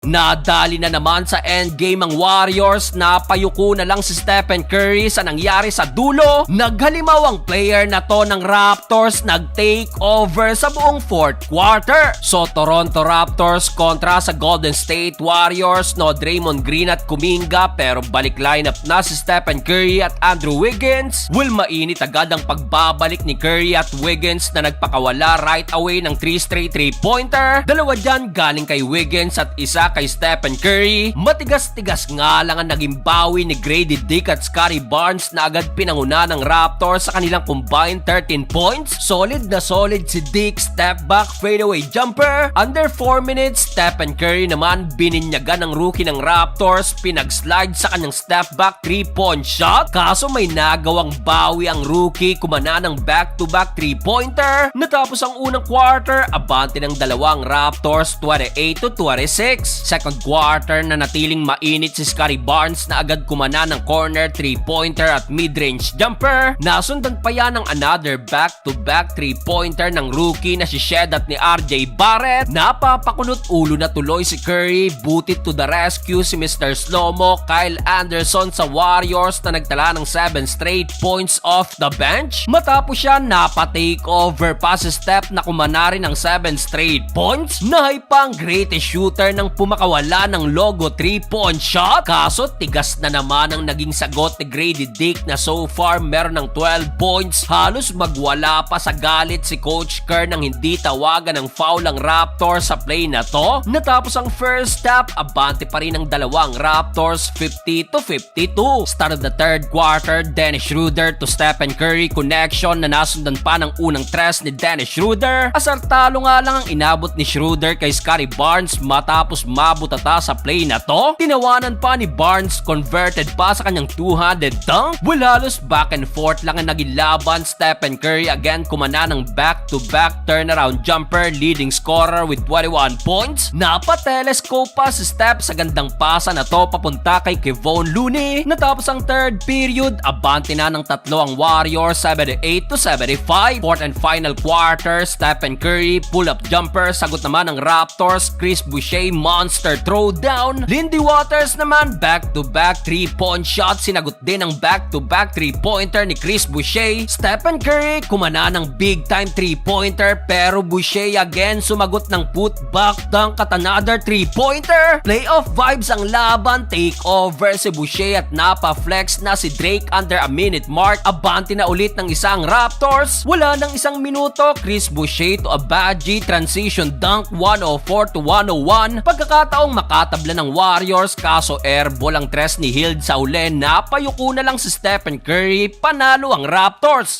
Nadali na naman sa endgame ang Warriors, napayuko na lang si Stephen Curry sa nangyari sa dulo. Naghalimaw ang player na to ng Raptors, nag-take over sa buong fourth quarter. So Toronto Raptors kontra sa Golden State Warriors, no Draymond Green at Kuminga, pero balik lineup na si Stephen Curry at Andrew Wiggins. Mainit agad ang pagbabalik ni Curry at Wiggins na nagpakawala right away ng 3 straight 3-pointer. Dalawa dyan galing kay Wiggins at isa kay Stephen Curry. Matigas-tigas nga lang ang naging bawi ni Grady Dick at Scottie Barnes na agad pinanguna ng Raptors sa kanilang combined 13 points. Solid na solid si Dick, step back fadeaway jumper. Under 4 minutes, Stephen Curry naman bininyagan ng rookie ng Raptors, pinag-slide sa kanyang step back 3-point shot. Kaso may nagawang bawi ang rookie, kumana ng back-to-back 3-pointer. Natapos ang unang quarter, abante ng dalawang Raptors 28-26. Second quarter na natiling mainit si Scottie Barnes na agad kumana ng corner 3-pointer at mid-range jumper. Nasundan pa yan ng another back-to-back 3-pointer ng rookie na si Shed at ni RJ Barrett. Napapakunot ulo na tuloy si Curry, butit to the rescue si Mr. Slow-Mo Kyle Anderson sa Warriors na nagtala ng 7 straight points off the bench. Matapos siya, napa-take over pa si Steph na kumana rin ng 7 straight points. Nahay pa ang greatest shooter ng pumakawala ng logo 3-point shot. Kaso tigas na naman ang naging sagot ni Grady Dick na so far meron ng 12 points. Halos magwala pa sa galit si Coach Kerr nang hindi tawagan ng foul ang Raptors sa play na to. Natapos ang first half, abante pa rin ang dalawang Raptors 50-52. Start of the third quarter, Dennis Schroeder to Stephen Curry connection na nasundan pa ng unang tres ni Dennis Schroeder. Asar talo nga lang ang inabot ni Schroeder kay Scottie Barnes matapos mabutata sa play na to. Tinawanan pa ni Barnes, converted pa sa kanyang two-handed dunk. Halos back and forth lang ang naging laban. Stephen Curry again kumana ng back-to-back turnaround jumper, leading scorer with 21 points. Napa-telescope pa si Steph sa gandang pasa na to papunta kay Kevon Looney. Natapos ang third period, abante na ng tatlo ang Warriors 78-75. Fourth and final quarter, Stephen Curry pull-up jumper, sagot naman ng Raptors. Chris Boucher monster throwdown. Lindy Waters naman back-to-back 3-point shot, sinagot din ang back-to-back 3-pointer ni Chris Boucher. Stephen Curry kumana ng big time 3-pointer pero Boucher again sumagot ng putback dunk at another 3-pointer. Playoff vibes ang laban, take over si Boucher at napa-flex na si Drake under a minute mark. Abante na ulit ng isang Raptors. Wala ng isang minuto, Chris Boucher to a Badgie transition dunk 104-101. Pagkakataong makatabla ng Warriors, kaso airball ang tres ni Hield sa uli. Napayuko na lang si Stephen Curry, panalo ang Raptors.